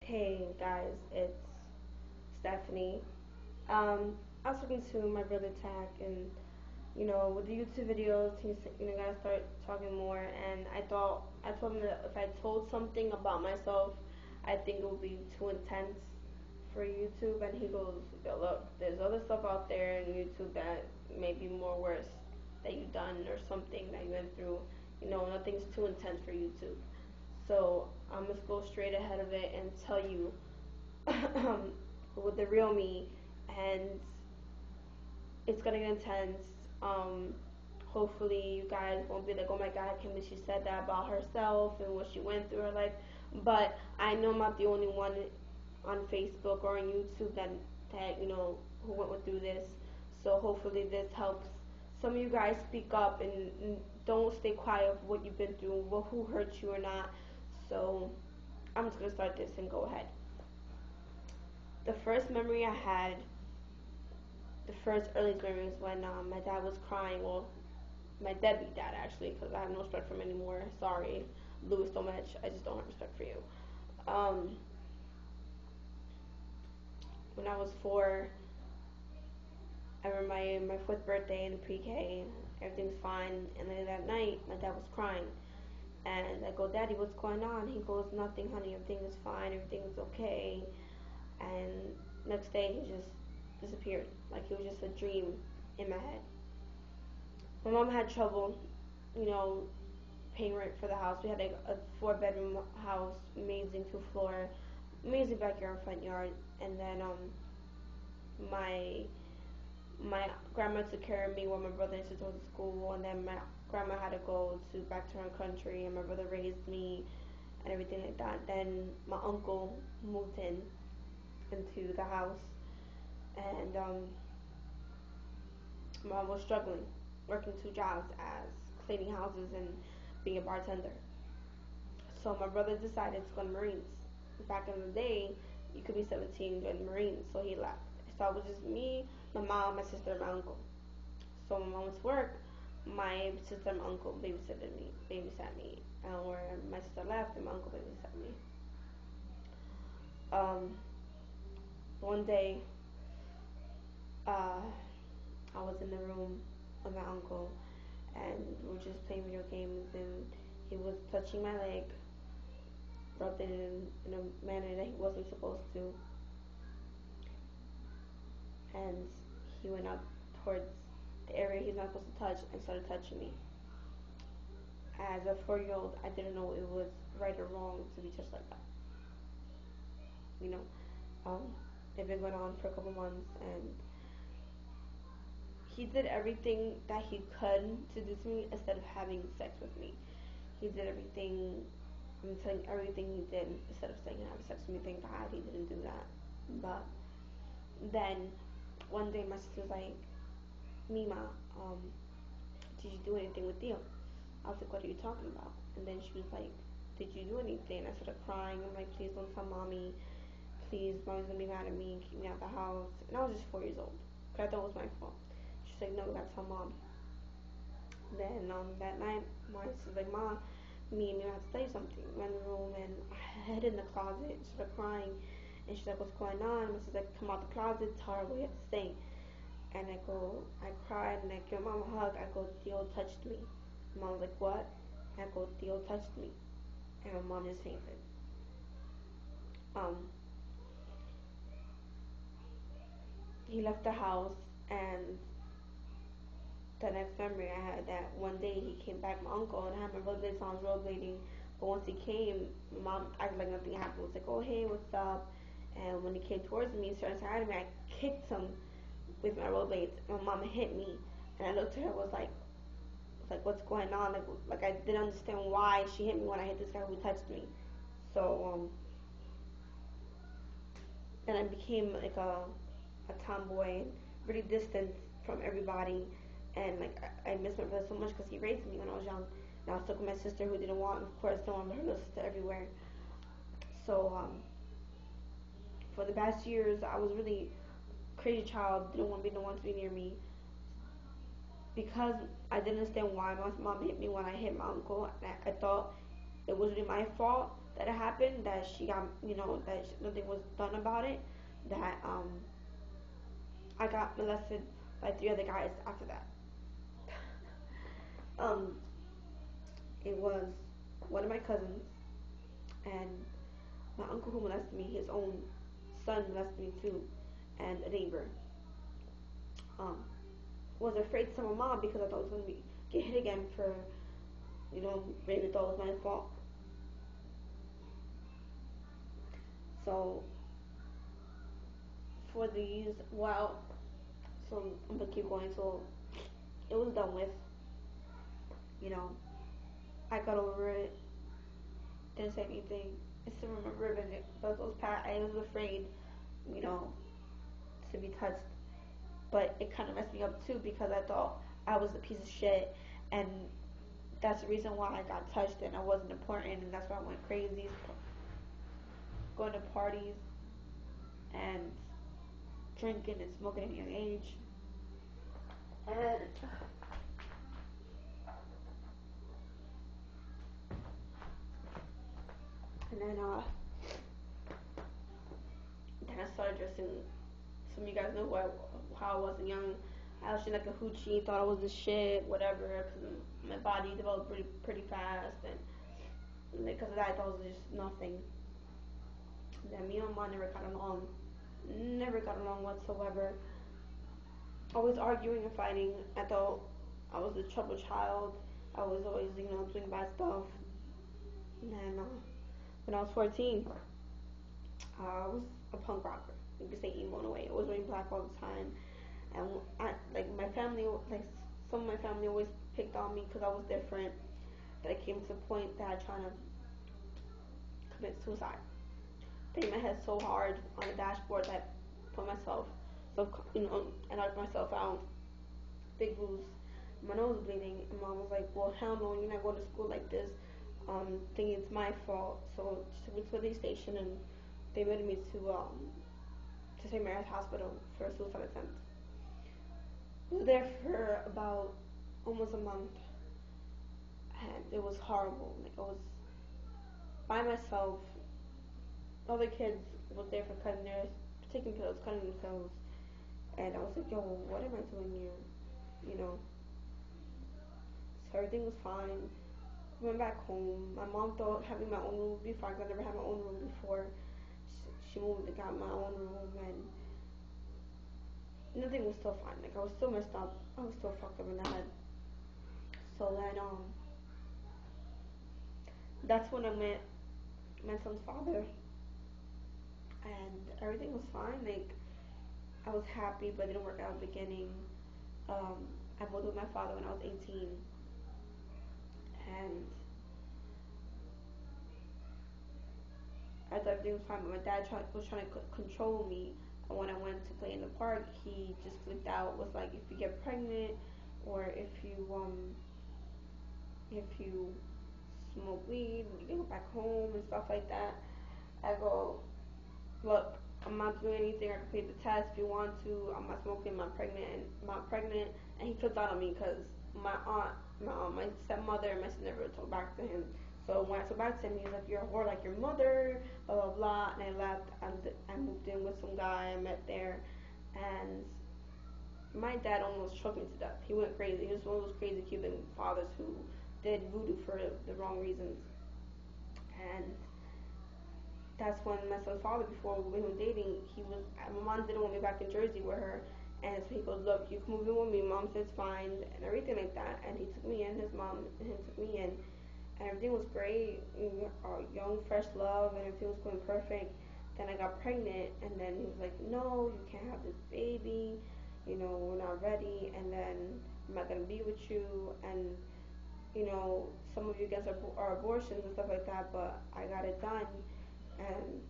Hey guys, it's Stephanie. I was talking to my brother Tack, and with the YouTube videos, he's gonna start talking more. And I told him that if I told something about myself, I think it would be too intense for YouTube. And he goes, "Yo, look, there's other stuff out there in YouTube that may be more worse that you've done or something that you went through. Nothing's too intense for YouTube." So I'm gonna go straight ahead of it and tell you with the real me, and it's gonna get intense. Um, Hopefully, you guys won't be like, "Oh my God, I can't believe she said that about herself and what she went through her life." But I know I'm not the only one on Facebook or on YouTube that who went through this. So hopefully, this helps some of you guys speak up and don't stay quiet of what you've been through, who hurt you or not. So I'm just gonna start this and go ahead. The first memory I had, the first earliest memory was when my dad was crying. Well, my deadbeat dad actually, because I have no respect for him anymore. Sorry, Louis, so much. I just don't have respect for you. Um, when I was 4, I remember my 4th birthday in pre-K. Everything's fine, and then that night, my dad was crying. And I go, "Daddy, what's going on?" He goes, "Nothing, honey. Everything is fine. Everything is okay." And next day, he just disappeared. Like it was just a dream in my head. My mom had trouble, you know, paying rent for the house. We had a 4-bedroom house, amazing 2-floor, amazing backyard, front yard, and then my my grandma took care of me while my brother and sister went to school, and then my grandma had to go to back to her country, and my brother raised me and everything like that. Then my uncle moved into the house, and mom was struggling, working 2 jobs as cleaning houses and being a bartender. So my brother decided to go to Marines. Back in the day, you could be 17 join the Marines, so he left. So it was just me, my mom, my sister, and my uncle. So when mom went to work, my sister and my uncle babysat me. Where my sister left and my uncle babysat me. Um, One day, uh, I was in the room with my uncle, and we were just playing video games, and he was touching my leg, rubbed it in a manner that he wasn't supposed to, and he went up towards the area he's not supposed to touch and started touching me. As a 4-year-old, I didn't know it was right or wrong to be touched like that. You know, um, it had been going on for a couple months, and he did everything that he could to do to me instead of having sex with me. He did everything. I'm telling you, everything he did instead of saying have sex with me. Thank God he didn't do that. But then one day my sister was like, "Mima, did you do anything with Theo?" I was like, "What are you talking about?" And then she was like, "Did you do anything?" I started crying. I'm like, "Please don't tell mommy. Please, mommy's gonna be mad at me and keep me out of the house." And I was just 4 years old. Cause I thought it was my fault. She's like, "No, we gotta tell mom." Then that night, my sister's like, "Ma, me and you have to tell you something." We went in the room and I hid in the closet, started crying. And she's like, "What's going on?" And she's like, "Come out the closet, tell her what you have to say." And I cried and I give mom a hug. I go, "Theo touched me." Mom was like, "What?" And I go, "Theo touched me." And my mom just fainted. Um, he left the house, and the next memory I had that one day he came back, my uncle, and I had my rollerblades on, I was rollerblading. But once he came, my mom acted like nothing happened. It was like, "Oh, hey, what's up?" And when he came towards me, he started to me, I kicked him with my rollerblades. My mom hit me, and I looked at her, "What's going on?" Like I didn't understand why she hit me when I hit this guy who touched me. So then I became like a tomboy, really distant from everybody, and like I miss my brother so much because he raised me when I was young. And I was stuck with my sister who didn't want, of course, don't want her little sister everywhere. So for the past years, I was really crazy child, didn't want no one to be near me because I didn't understand why my mom hit me when I hit my uncle. And I thought it was really my fault that it happened, that she got, that nothing was done about it, that I got molested by three other guys after that. um, it was one of my cousins and my uncle who molested me. His own son molested me too, and a neighbor. Um, was afraid to tell my mom because I thought I was gonna get hit again for, maybe thought it was my fault. So for these, well, so I'm gonna keep going. So it was done with. You know, I got over it. Didn't say anything. I still remember it, but those I was afraid, you know, to be touched. But it kind of messed me up too because I thought I was a piece of shit, and that's the reason why I got touched and I wasn't important, and that's why I went crazy, going to parties and drinking and smoking at a young age. And then I started dressing. Some of you guys know how I was young. I was like a hoochie, thought I was the shit, whatever, because my body developed pretty fast, and because of that, I thought it was just nothing. Then me and my mom never got along whatsoever. Always arguing and fighting. I thought I was the troubled child. I was always, doing bad stuff. And then when I was 14, I was a punk rocker. You could say emo in a way. I was wearing black all the time, and my family, some of my family always picked on me because I was different. That I came to the point that I tried to commit suicide. Banged my head so hard on the dashboard that I put myself, so I knocked myself out. Big bruise. My nose was bleeding, and mom was like, "Well, hell no, you're not going to school like this." Thinking it's my fault, so she took me to the police station, and they admitted me to St. Mary's Hospital for a suicide attempt. I was there for about almost a month, and it was horrible. Like, I was by myself. Other kids was there for taking pills, cutting themselves, and I was like, yo, what am I doing here? You know. So everything was fine. Went back home. My mom thought having my own room would be fine. I never had my own room before. She moved and got my own room, and nothing was still fine. Like, I was still messed up. I was still fucked up in the head. So then, that's when I met my son's father, and everything was fine. Like, I was happy, but it didn't work out at the beginning. I moved with my father when I was 18, and I thought everything was fine, but my dad was trying to control me. And when I went to play in the park, he just flipped out. Was like, if you get pregnant, or if you smoke weed, you go back home and stuff like that. I go, look, I'm not doing anything. I can pay the test if you want to. I'm not smoking. I'm not pregnant. And he flipped out on me because my aunt, my stepmother, and my sister never talked back to him. So when I talked back to him, he was like, "You're a whore like your mother," blah blah blah. And I left. I moved in with some guy I met there, and my dad almost choked me to death. He went crazy. He was one of those crazy Cuban fathers who did voodoo for the wrong reasons. And that's when my son's father, before we were dating, my mom didn't want me back in Jersey with her, and so he goes, look, you can move in with me, mom says fine, and everything like that, and he took me in, his mom and him took me in, and everything was great, young, fresh love, and everything was going perfect. Then I got pregnant, and then he was like, no, you can't have this baby, we're not ready, and then I'm not going to be with you, and, some of you guys are abortions and stuff like that, but I got it done, and